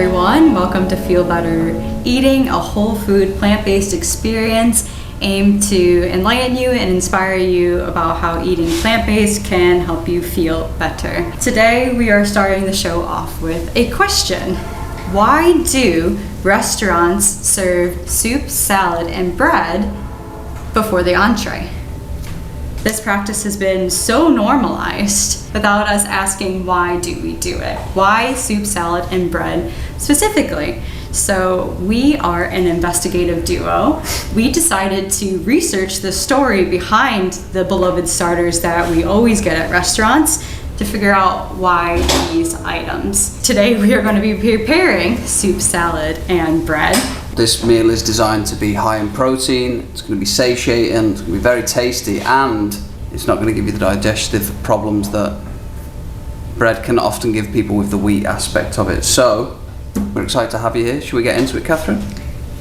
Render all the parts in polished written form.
everyone. Welcome to Feel Better Eating, a whole food, plant-based experience aimed to enlighten you and inspire you about how eating plant-based can help you feel better. Today, we are starting the show off with a question. Why do restaurants serve soup, salad, and bread before the entree? This practice has been so normalized without us asking why do we do it? Why soup, salad, and bread specifically? So we are an investigative duo. We decided to research the story behind the beloved starters that we always get at restaurants to figure out why these items. Today we are going to be preparing soup, salad, and bread. This meal is designed to be high in protein, it's going to be satiating, it's going to be very tasty, and it's not going to give you the digestive problems that bread can often give people with the wheat aspect of it. So, we're excited to have you here. Should we get into it, Catherine?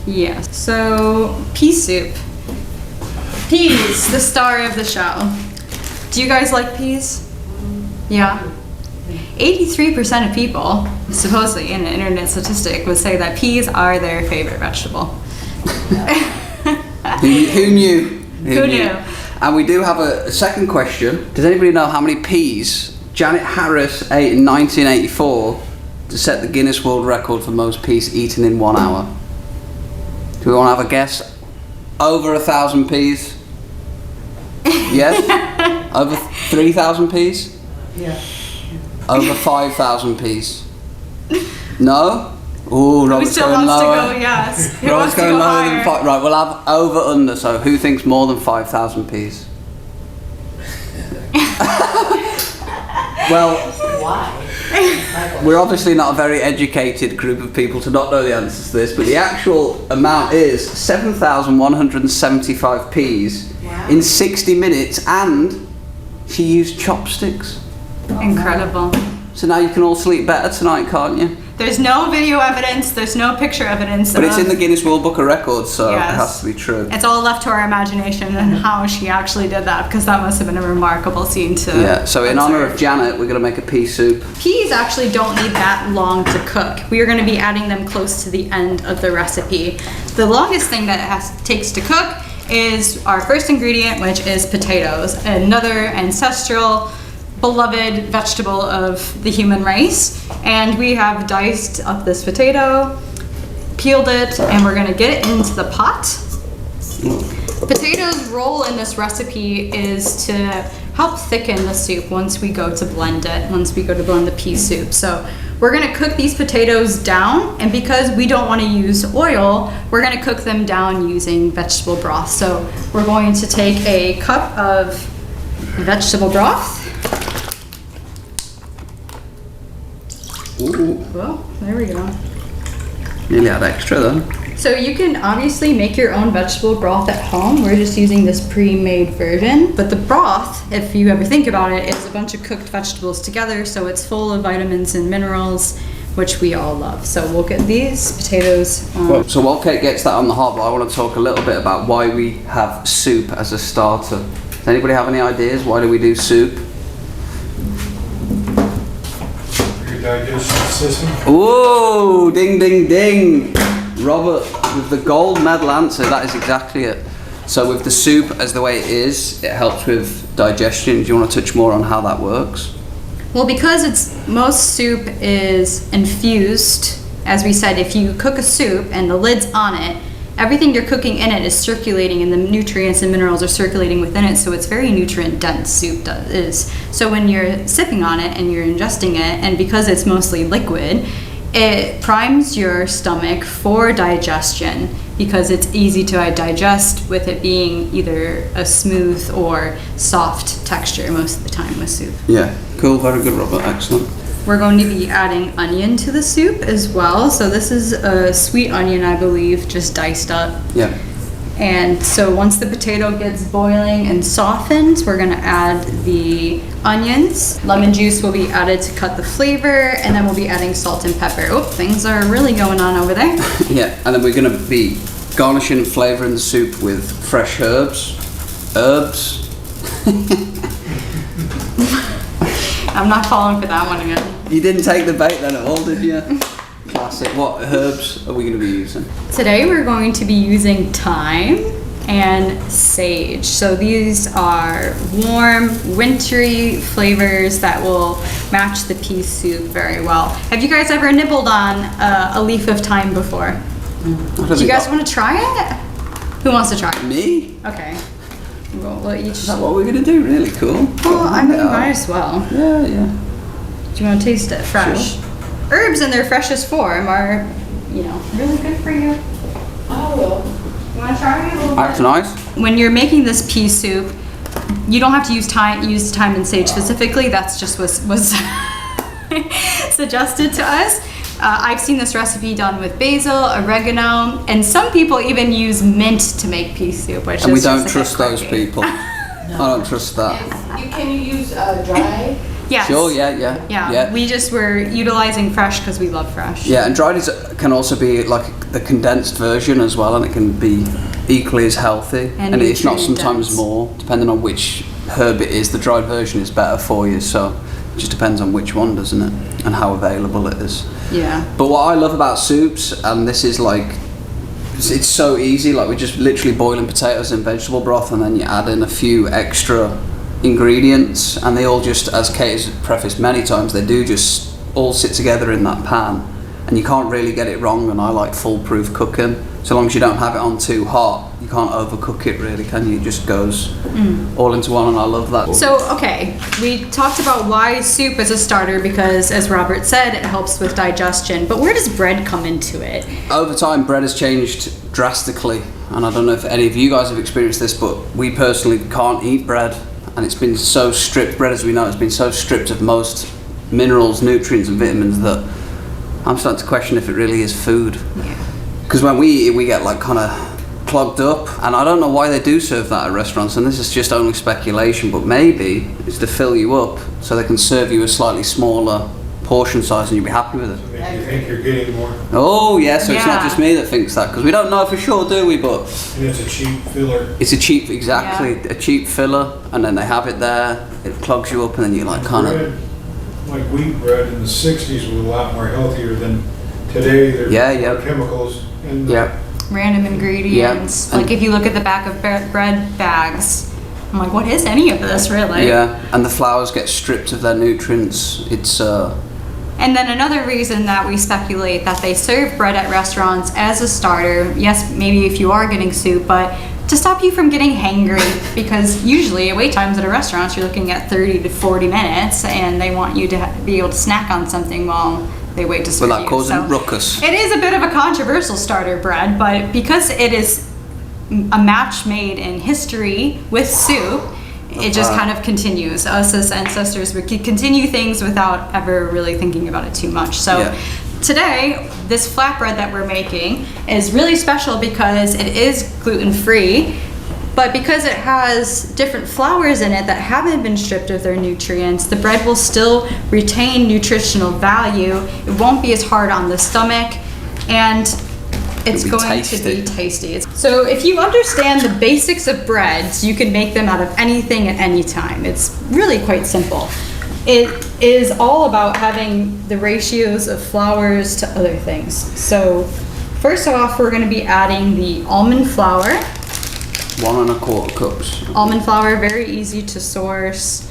Yes. So, pea soup. Peas, the star of the show. Do you guys like peas? Yeah. 83% of people, supposedly in an internet statistic, would say that peas are their favorite vegetable. Who knew? Who knew? And we do have a second question. Does anybody know how many peas Janet Harris ate in 1984 to set the Guinness World Record for most peas eaten in 1 hour? Do we want to have a guess? Over 1,000 peas? Yes? Over 3,000 peas? Yeah. Over 5,000 peas? No? Ooh, Robert's still going wants lower. to go, yes. He Robert's wants to going go lower than higher. 5. Right, we'll have over under. So who thinks more than 5,000 peas? Well, Why? we're obviously not a very educated group of people to not know the answers to this, but the actual amount is 7,175 peas in 60 minutes, and she used chopsticks. Incredible. So now you can all sleep better tonight, can't you? There's no video evidence, there's no picture evidence. But it's in the Guinness World Book of Records, so Yes. it has to be true. It's all left to our imagination and how she actually did that, because that must have been a remarkable scene to Yeah, so in observe. honour of Janet, we're going to make a pea soup. Peas actually don't need that long to cook. We are going to be adding them close to the end of the recipe. The longest thing that it takes to cook is our first ingredient, which is potatoes, another ancestral beloved vegetable of the human race. And we have diced up this potato, peeled it, and we're gonna get it into the pot. Potatoes' role in this recipe is to help thicken the soup once we go to blend it, once we go to blend the pea soup. So we're gonna cook these potatoes down, and because we don't wanna use oil, we're gonna cook them down using vegetable broth. So we're going to take a cup of vegetable broth. Ooh, Well, there we go. nearly had extra then. So you can obviously make your own vegetable broth at home. We're just using this pre-made version. But the broth, if you ever think about it, is a bunch of cooked vegetables together, so it's full of vitamins and minerals, which we all love. So we'll get these potatoes on. So while Kate gets that on the hob, I want to talk a little bit about why we have soup as a starter. Does anybody have any ideas? Why do we do soup? Your digestive system. Ooh, ding, ding, ding. Robert, with the gold medal answer, that is exactly it. So with the soup as the way it is, it helps with digestion. Do you want to touch more on how that works? Well, because most soup is infused, as we said, if you cook a soup and the lid's on it, everything you're cooking in it is circulating, and the nutrients and minerals are circulating within it, so it's very nutrient dense. Soup is. So when you're sipping on it and you're ingesting it, and because it's mostly liquid, it primes your stomach for digestion, because it's easy to digest with it being either a smooth or soft texture most of the time with soup. Yeah, cool, very good, Robert, excellent. We're going to be adding onion to the soup as well. So this is a sweet onion, I believe, just diced up. Yeah. And so once the potato gets boiling and softened, we're gonna add the onions. Lemon juice will be added to cut the flavor, and then we'll be adding salt and pepper. Oh, things are really going on over there. Yeah, and then we're going to be garnishing and flavouring the soup with fresh herbs. I'm not falling for that one again. You didn't take the bait then at all, did you? Classic. What herbs are we going to be using? Today we're going to be using thyme and sage. So these are warm, wintry flavors that will match the pea soup very well. Have you guys ever nibbled on a leaf of thyme before? Do you guys want to try it? Who wants to try it? Me? Okay. We'll each. Is that what we're going to do? Really cool. Well, I mean, might as well. Yeah, yeah. Do you want to taste it fresh? Sure. Herbs in their freshest form are, really good for you. I will. You want to try it a little bit? That's nice. When you're making this pea soup, you don't have to use thyme and sage specifically. That's just was suggested to us. I've seen this recipe done with basil, oregano, and some people even use mint to make pea soup, which And is we don't just a bit trust those quirky. people. I don't trust that. Can you use dry? Yes. Sure, yeah. We just were utilizing fresh because we love fresh. Yeah, and dried can also be like the condensed version as well, and it can be equally as healthy. And it's not nutrient sometimes dense. more, depending on which herb it is. The dried version is better for you, so it just depends on which one, doesn't it? And how available it is. Yeah. But what I love about soups, and this is like, it's so easy, like we're just literally boiling potatoes in vegetable broth, and then you add in a few extra ingredients, and they all just, as Kate has prefaced many times, they do just all sit together in that pan, and you can't really get it wrong. And I like foolproof cooking, so long as you don't have it on too hot. You can't overcook it really, can you? It just goes all into one, and I love that. So, okay, we talked about why soup is a starter because, as Robert said, it helps with digestion. But where does bread come into it? Over time, bread has changed drastically, and I don't know if any of you guys have experienced this, but we personally can't eat bread, and it's been so stripped, bread as we know, it's been so stripped of most minerals, nutrients and vitamins that I'm starting to question if it really is food. Because when we eat it, we get like kind of clogged up, and I don't know why they do serve that at restaurants, and this is just only speculation, but maybe it's to fill you up so they can serve you a slightly smaller portion size and you'll be happy with it. Make you think you're getting more, Oh yeah, so it's not Yeah. just me that thinks that, because we don't know for sure, do we? But and it's a cheap filler. it's a cheap, exactly, a cheap filler, and then they have it there, it clogs you up, and then you like kind of, Bread, like wheat bread in the 60s was a lot more healthier than today. There's Yeah. more chemicals in the yeah. Random ingredients. Yeah. Like if you look at the back of bread bags, I'm like, what is any of this really? Yeah, and the flours get stripped of their nutrients. It's And then another reason that we speculate that they serve bread at restaurants as a starter, yes, maybe if you are getting soup, but to stop you from getting hangry, because usually wait times at a restaurant, you're looking at 30 to 40 minutes, and they want you to be able to snack on something while they wait to serve without you. causing So ruckus. it is a bit of a controversial starter bread, but because it is a match made in history with soup, it just kind of continues. Us as ancestors, we could continue things without ever really thinking about it too much. So Yeah. today, this flatbread that we're making is really special because it is gluten-free, but because it has different flours in it that haven't been stripped of their nutrients, the bread will still retain nutritional value. It won't be as hard on the stomach, and it's It'll be going to tasty. be tasty. So if you understand the basics of breads, you can make them out of anything at any time. It's really quite simple. It is all about having the ratios of flours to other things. So first off, we're going to be adding the almond flour. 1 1/4 cups. Almond flour, very easy to source.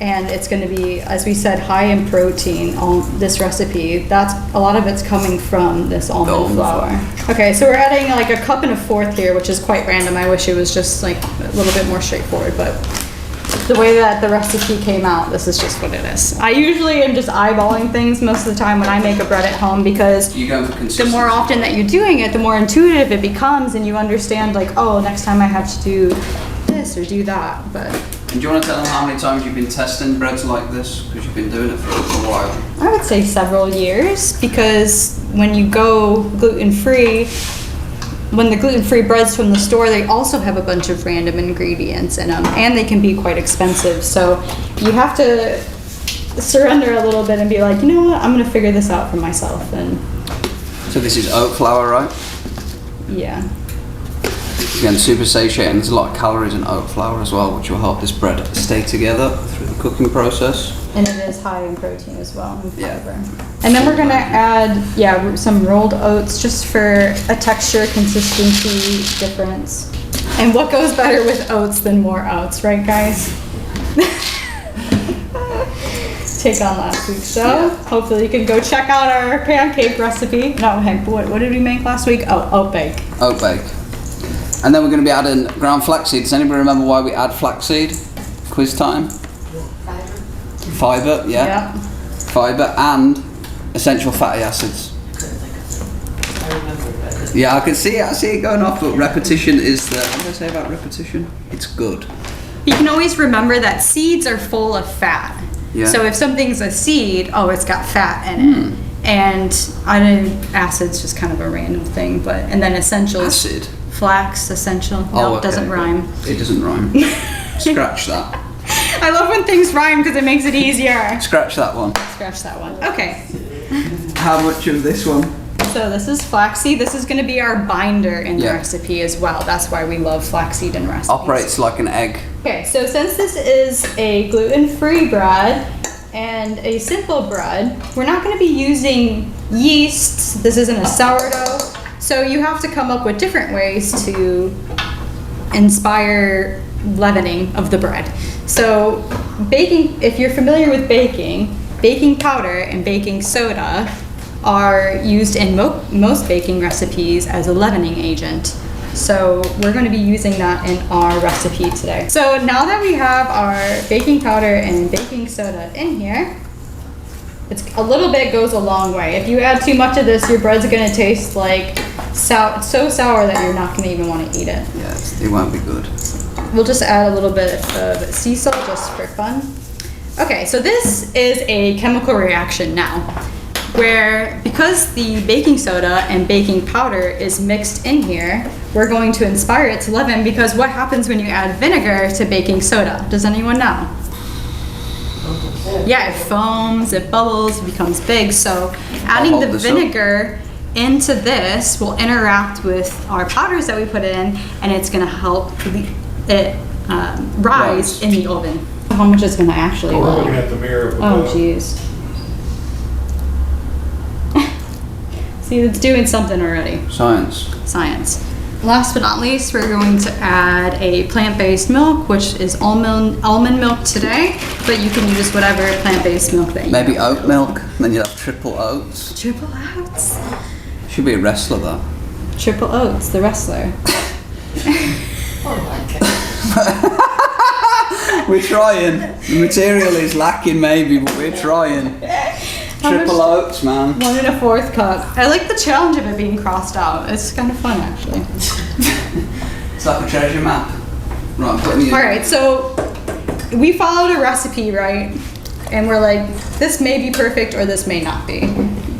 And it's going to be, as we said, high in protein on this recipe. That's a lot of it's coming from this almond almond flour. Okay, so we're adding like a cup and a fourth here, which is quite random. I wish it was just like a little bit more straightforward, but the way that the recipe came out, this is just what it is. I usually am just eyeballing things most of the time when I make a bread at home, because You go for the consistency. more often that you're doing it, the more intuitive it becomes, and you understand like, oh, next time I have to do this or do that. But And do you want to tell them how many times you've been testing breads like this? Because you've been doing it for a while. I would say several years, because when you go gluten-free, when the gluten-free breads from the store, they also have a bunch of random ingredients in them, and they can be quite expensive. So you have to surrender a little bit and be like, you know what, I'm gonna figure this out for myself. And So this is oat flour, right? yeah. again, super satiating. There's a lot of calories in oat flour as well, which will help this bread stay together through the cooking process. And it is high in protein as well, and Yeah. fiber. And then we're gonna add, some rolled oats just for a texture, consistency difference. And what goes better with oats than more oats, right guys? Take on last week's show. Yeah. Hopefully you can go check out our pancake recipe. No, heck, what did we make last week? Oh, oat bake. Oat bake. And then we're going to be adding ground flaxseed. Does anybody remember why we add flaxseed? Quiz time. Fiber, yeah. Fiber and essential fatty acids. I remember that. Yeah, I can see it. I see it going off. But repetition is the. What did I say about repetition? It's good. You can always remember that seeds are full of fat. Yeah. So if something's a seed, oh, it's got fat in it. And acid's just kind of a random thing, and then essentials. Acid. Flax, essential. No, Oh, it doesn't okay. rhyme. It doesn't rhyme. Scratch that. I love when things rhyme because it makes it easier. Scratch that one. Scratch that one. Okay. How much of this one? So this is flaxseed. This is going to be our binder in the Yeah. recipe as well. That's why we love flaxseed in recipes. Operates like an egg. Okay, so since this is a gluten-free bread and a simple bread, we're not going to be using yeast. This isn't a sourdough. So you have to come up with different ways to inspire leavening of the bread. So baking, if you're familiar with baking, baking powder and baking soda are used in most baking recipes as a leavening agent. So we're going to be using that in our recipe today. So now that we have our baking powder and baking soda in here, it's a little bit goes a long way. If you add too much of this, your bread's going to taste like so sour that you're not going to even want to eat it. Yeah, it won't be good. We'll just add a little bit of sea salt just for fun. Okay, so this is a chemical reaction now, where because the baking soda and baking powder is mixed in here, we're going to inspire it to leaven, because what happens when you add vinegar to baking soda? Does anyone know? Yeah, it foams, it bubbles, it becomes big. So adding hold the this up. vinegar into this will interact with our powders that we put in, and it's going to help it rise in the oven. How much is going to actually We're rise? looking at the mirror. Oh, jeez. See, it's doing something already. Science. Science. Last but not least, we're going to add a plant-based milk, which is almond milk today, but you can use whatever plant-based milk that you Maybe have. oat milk. Then you'll have triple oats. Triple oats. Should be a wrestler though. Triple Oats, the wrestler. Oh my God. We're trying. The material is lacking maybe, but we're trying. Triple oats, man. 1 1/4 cup. I like the challenge of it being crossed out. It's kind of fun, actually. It's like a treasure map. Right, I'm putting you. All right, so we followed a recipe, right? And we're like, this may be perfect or this may not be.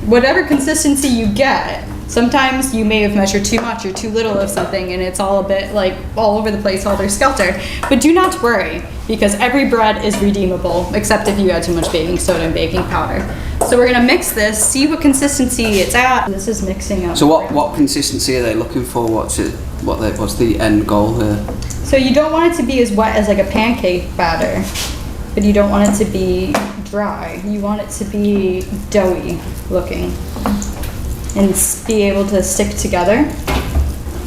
Whatever consistency you get, sometimes you may have measured too much or too little of something, and it's all a bit like all over the place, helter-skelter. But do not worry, because every bread is redeemable, except if you add too much baking soda and baking powder. So we're gonna mix this, see what consistency it's at. This is mixing up. So what consistency are they looking for? What's the end goal here? So you don't want it to be as wet as like a pancake batter, but you don't want it to be dry. You want it to be doughy looking and be able to stick together.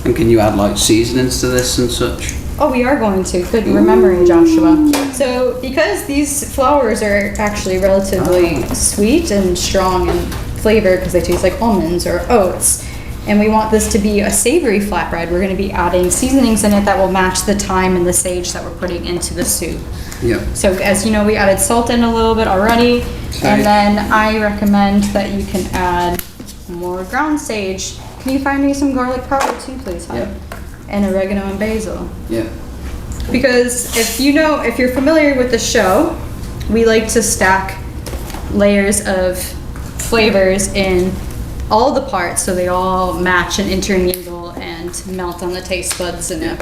And can you add like seasonings to this and such? Oh, we are going to. Good remembering, Joshua. So because these flours are actually relatively sweet and strong in flavor because they taste like almonds or oats, and we want this to be a savory flatbread, we're going to be adding seasonings in it that will match the thyme and the sage that we're putting into the soup. Yeah. So as you know, we added salt in a little bit already, and then I recommend that you can add more ground sage. Can you find me some garlic powder too, please, hon? Yeah. And oregano and basil. Yeah. Because if you're familiar with the show, we like to stack layers of flavors in all the parts so they all match and intermingle and melt on the taste buds in a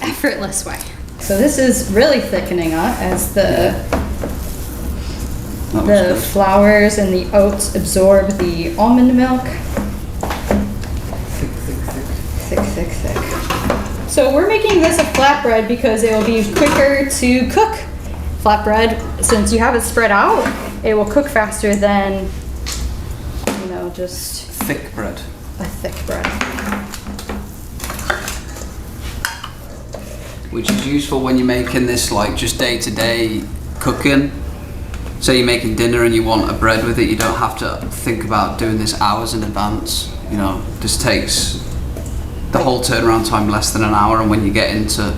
effortless way. So this is really thickening up as the That was good. flours and the oats absorb the almond milk. Thick, thick, thick. Thick, thick, thick. So we're making this a flatbread because it will be quicker to cook. Flatbread, since you have it spread out, it will cook faster than, you know, just Thick bread. a thick bread. Which is useful when you're making this like just day-to-day cooking. So you're making dinner and you want a bread with it, you don't have to think about doing this hours in advance. You know, just takes the whole turnaround time less than an hour, and when you get into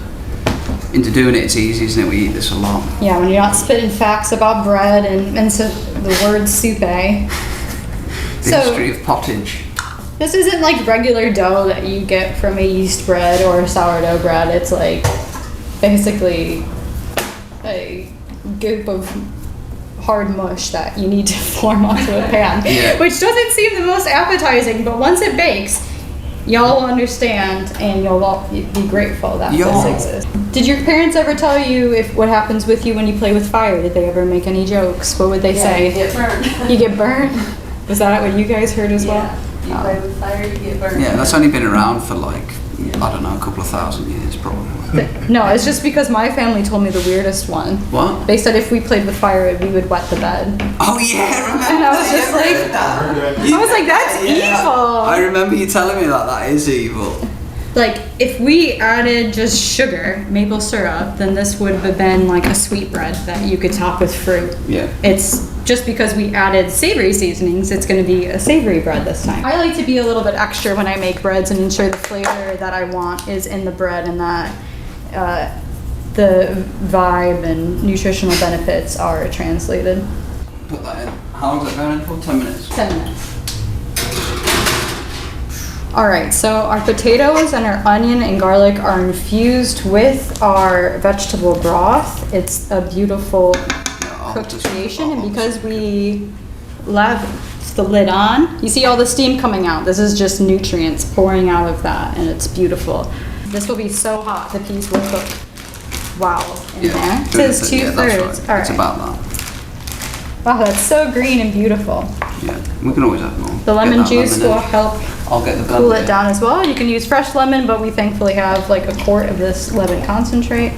doing it, it's easy, isn't it? We eat this a lot. Yeah, when you're not spitting facts about bread and so the word soup. The So history of pottage. this isn't like regular dough that you get from a yeast bread or sourdough bread. It's like basically a goop of hard mush that you need to form onto a pan, Yeah. which doesn't seem the most appetizing, but once it bakes, y'all will understand and you'll all be grateful that Y'all. this exists. Did your parents ever tell you if what happens with you when you play with fire? Did they ever make any jokes? What would they Yeah, say? you get burned. You get burned? Was that what you guys heard as well? Yeah, you play with fire, you get burned. Yeah, that's only been around for like, I don't know, a couple of thousand years probably. No, it's just because my family told me the weirdest one. What? They said if we played with fire, we would wet the bed. Oh yeah, I remember. And I was just like, Heard that. I was like, that's evil. I remember you telling me that is evil. Like, if we added just sugar, maple syrup, then this would have been like a sweet bread that you could top with fruit. Yeah. It's just because we added savory seasonings, it's going to be a savory bread this time. I like to be a little bit extra when I make breads and ensure the flavor that I want is in the bread and that the vibe and nutritional benefits are translated. Put that in. How long is it going in for? 10 minutes. 10 minutes. All right, so our potatoes and our onion and garlic are infused with our vegetable broth. It's a beautiful cooked creation, and because we left the lid on, you see all the steam coming out. This is just nutrients pouring out of that, and it's beautiful. This will be so hot, the peas will cook. Wow, in there. It says 2/3. That's right. All It's right. about that. Wow, that's so green and beautiful. Yeah, we can always have more. The Get lemon that juice lemon will in. help I'll get the blender. cool it down as well. You can use fresh lemon, but we thankfully have like a quart of this lemon concentrate.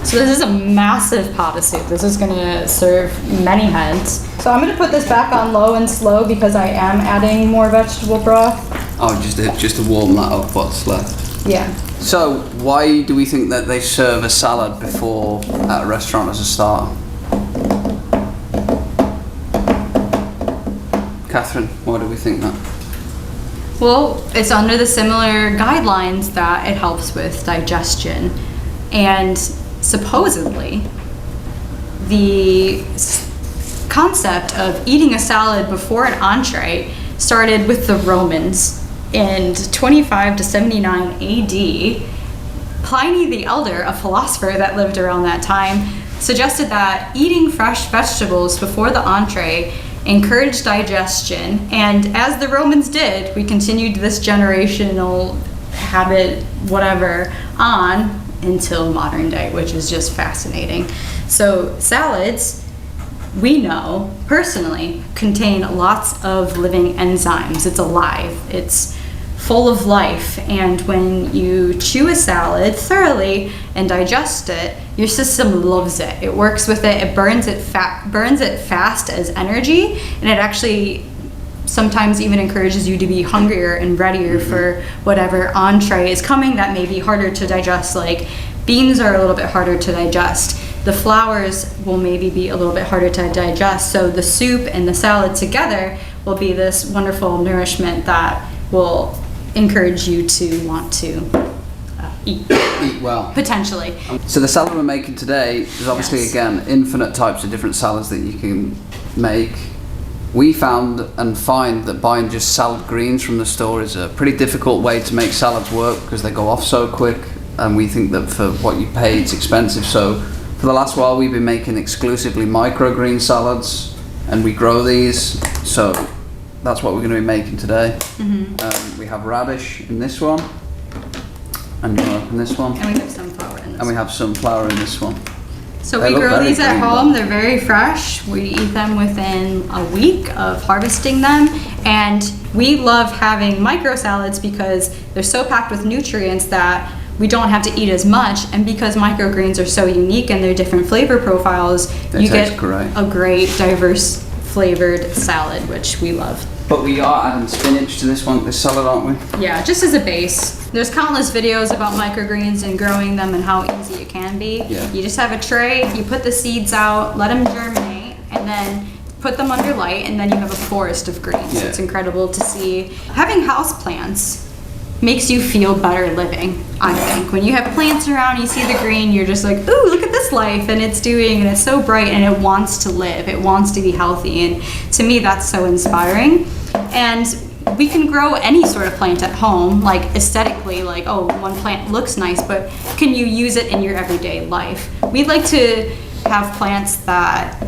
So this is a massive pot of soup. This is gonna serve many heads. So I'm gonna put this back on low and slow because I am adding more vegetable broth. Oh, just to warm that up what's left. Yeah. So, why do we think that they serve a salad before at a restaurant as a starter? Catherine, why do we think that? Well, it's under the similar guidelines that it helps with digestion. And supposedly, the concept of eating a salad before an entree started with the Romans in 25 to 79 AD. Pliny the Elder, a philosopher that lived around that time, suggested that eating fresh vegetables before the entree encouraged digestion, and as the Romans did, we continued this generational habit, whatever, on until modern day, which is just fascinating. So salads, we know personally, contain lots of living enzymes. It's alive. It's full of life, and when you chew a salad thoroughly and digest it, your system loves it. It works with it. It burns it fast as energy, and it actually sometimes even encourages you to be hungrier and readier for whatever entree is coming that may be harder to digest. Like beans are a little bit harder to digest. The flours will maybe be a little bit harder to digest. So the soup and the salad together will be this wonderful nourishment that will encourage you to want to eat, Eat well. potentially. So the salad we're making today is obviously, Yes. again, infinite types of different salads that you can make. We found and find that buying just salad greens from the store is a pretty difficult way to make salads work because they go off so quick, and we think that for what you pay it's expensive. So for the last while we've been making exclusively microgreen salads, and we grow these, so that's what we're going to be making today. We have radish in this one, and you want to open this one, And we have sunflower in this. and we have some flour in this one. So They we look grow very these at green, home. though. They're very fresh. We eat them within a week of harvesting them. And we love having micro salads because they're so packed with nutrients that we don't have to eat as much, and because microgreens are so unique in their different flavor profiles, you get a great diverse flavored salad, which we love. But we are adding spinach to this salad, aren't we? Yeah, just as a base. There's countless videos about microgreens and growing them and how easy it can be. Yeah. You just have a tray, you put the seeds out, let them germinate, and then put them under light, and then you have a forest of greens. Yeah. It's incredible to see. Having houseplants makes you feel better living, I think. When you have plants around, you see the green, you're just like, ooh, look at this life, and it's doing, and it's so bright, and it wants to live, it wants to be healthy, and to me, that's so inspiring. And we can grow any sort of plant at home, like aesthetically, like, oh, one plant looks nice, but can you use it in your everyday life? We'd like to have plants that,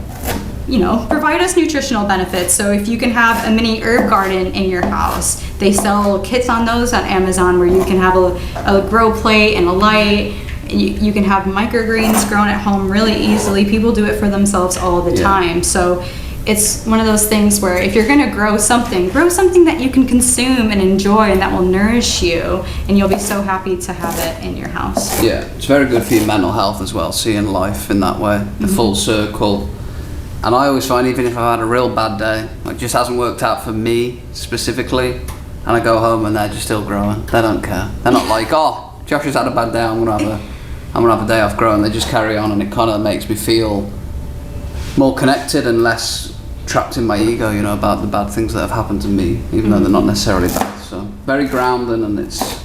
you know, provide us nutritional benefits. So if you can have a mini herb garden in your house, they sell kits on those on Amazon where you can have a grow plate and a light. You can have microgreens grown at home really easily. People do it for themselves all the time. So it's one of those things where if you're gonna grow something that you can consume and enjoy and that will nourish you, and you'll be so happy to have it in your house. Yeah, it's very good for your mental health as well, seeing life in that way, the full circle. And I always find, even if I've had a real bad day, it just hasn't worked out for me specifically, and I go home and they're just still growing. They don't care. They're not like, oh, Josh has had a bad day, I'm gonna have a day off growing. They just carry on, and it kind of makes me feel more connected and less trapped in my ego, you know, about the bad things that have happened to me, even though they're not necessarily bad. So very grounding, and it's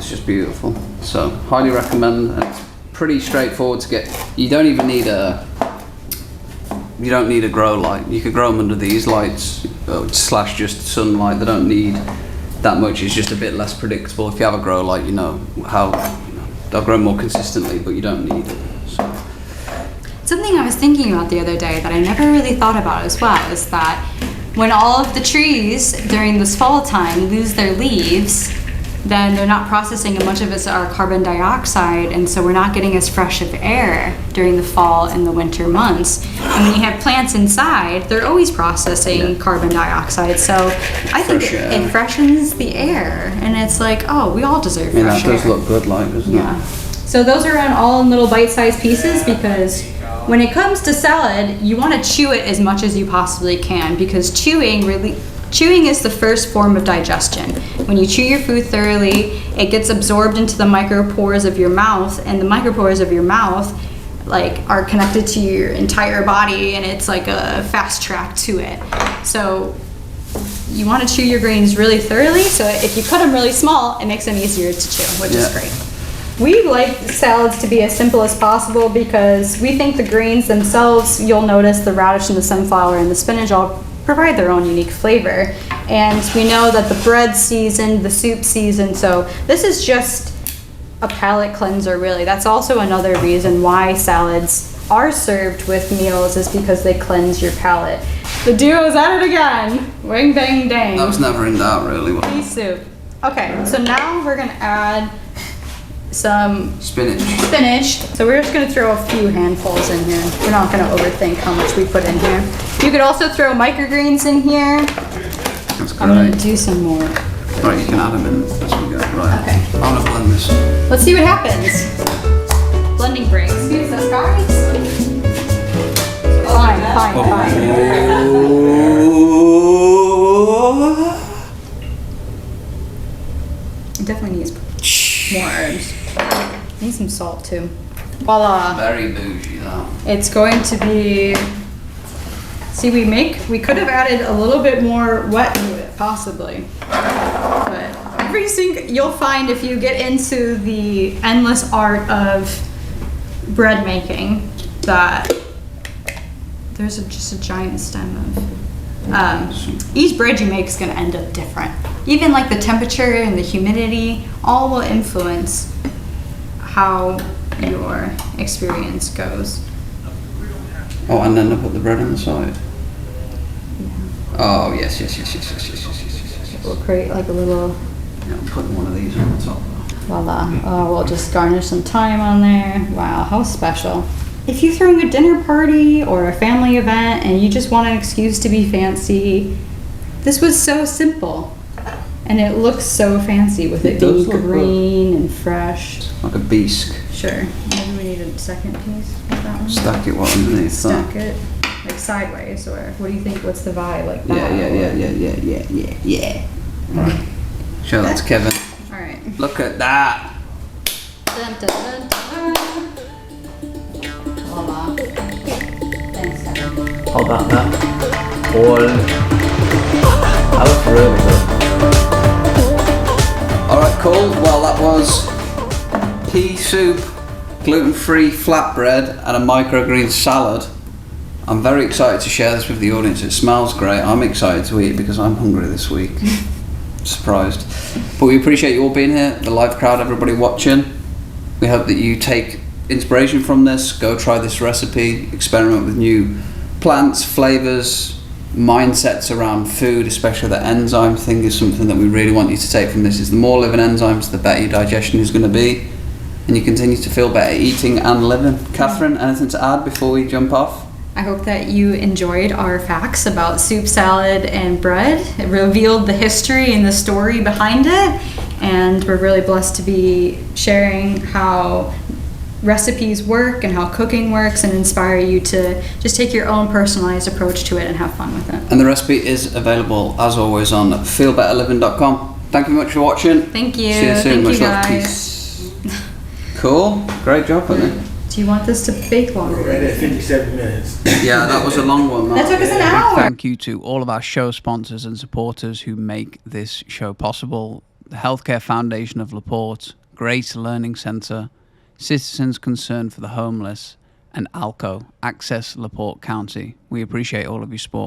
just beautiful. So highly recommend. And it's pretty straightforward to get. You don't need a grow light. You could grow them under these lights / just sunlight. They don't need that much. It's just a bit less predictable. If you have a grow light, you know how they'll grow more consistently, but you don't need it. So. Something I was thinking about the other day that I never really thought about as well is that when all of the trees during this fall time lose their leaves, then they're not processing, and much of it's our carbon dioxide, and so we're not getting as fresh of air during the fall and the winter months. And when you have plants inside, they're always processing carbon dioxide, so I think it freshens the air, and it's like, oh, we all deserve fresh air. That does look good, like, doesn't it? So those are all in little bite-sized pieces, because when it comes to salad, you want to chew it as much as you possibly can, because chewing is the first form of digestion. When you chew your food thoroughly, it gets absorbed into the micropores of your mouth, and the micropores of your mouth are connected to your entire body, and it's like a fast track to it. So you want to chew your greens really thoroughly, so if you cut them really small, it makes them easier to chew, which is great. We like salads to be as simple as possible because we think the greens themselves, you'll notice the radish and the sunflower and the spinach all provide their own unique flavor. And we know that the bread season, the soup season, so this is just a palate cleanser really. That's also another reason why salads are served with meals, is because they cleanse your palate. The duo's at it again. Wing bang dang. That was never in doubt really. Pea soup. Okay, so now we're gonna add some spinach. So we're just gonna throw a few handfuls in here. We're not gonna overthink how much we put in here. You could also throw microgreens in here. That's great. I'm gonna do some more. Right, you can add them in as we go. Right. Okay. I'm gonna blend this. Let's see what happens. Blending break. Excuse us, guys. Fine. It definitely needs more herbs. Need some salt too. Voila. Very bougie, that. It's going to be. See, we could have added a little bit more wet to it, possibly. But you'll find if you get into the endless art of bread making that there's just a giant stem of. Each bread you make is going to end up different. Even like the temperature and the humidity, all will influence how your experience goes. Oh, and then I put the bread on the side. Oh, yes. We'll create like a little. Yeah, I'm putting one of these on the top. Voila. Oh, we'll just garnish some thyme on there. Wow, how special. If you're throwing a dinner party or a family event and you just want an excuse to be fancy, this was so simple. And it looks so fancy with it being green and fresh. like a bisque. Sure. Maybe we need a second piece of that one. Stack it what underneath that. Stack it like sideways, or what do you think? What's the vibe like that? Yeah. Right. Show that to Kevin. All right. Look at that. Dun, dun, dun, dun. Voila. Thanks, Kevin. Hold that there. That looks really good. Alright, cool. Well, that was pea soup, gluten-free flatbread, and a microgreen salad. I'm very excited to share this with the audience. It smells great. I'm excited to eat because I'm hungry this week. Surprised. But we appreciate you all being here, the live crowd, everybody watching. We hope that you take inspiration from this, go try this recipe, experiment with new plants, flavors, mindsets around food, especially the enzyme thing is something that we really want you to take from this. Is the more living enzymes, the better your digestion is going to be, and you continue to feel better eating and living. Catherine, anything to add before we jump off? I hope that you enjoyed our facts about soup, salad, and bread. It revealed the history and the story behind it, and we're really blessed to be sharing how recipes work and how cooking works, and inspire you to just take your own personalized approach to it and have fun with it. And the recipe is available, as always, on feelbetterliving.com. Thank you very much for watching. Thank you. See you soon. Thank Much you, love. guys. Peace. Cool. Great job, I think. Do you want this to bake longer? We're right at 57 minutes. Yeah, that was a long one. That took us an hour. Thank you to all of our show sponsors and supporters who make this show possible. The Healthcare Foundation of LaPorte, Grace Learning Centre, Citizens Concern for the Homeless, and ALCO, Access LaPorte County. We appreciate all of your support.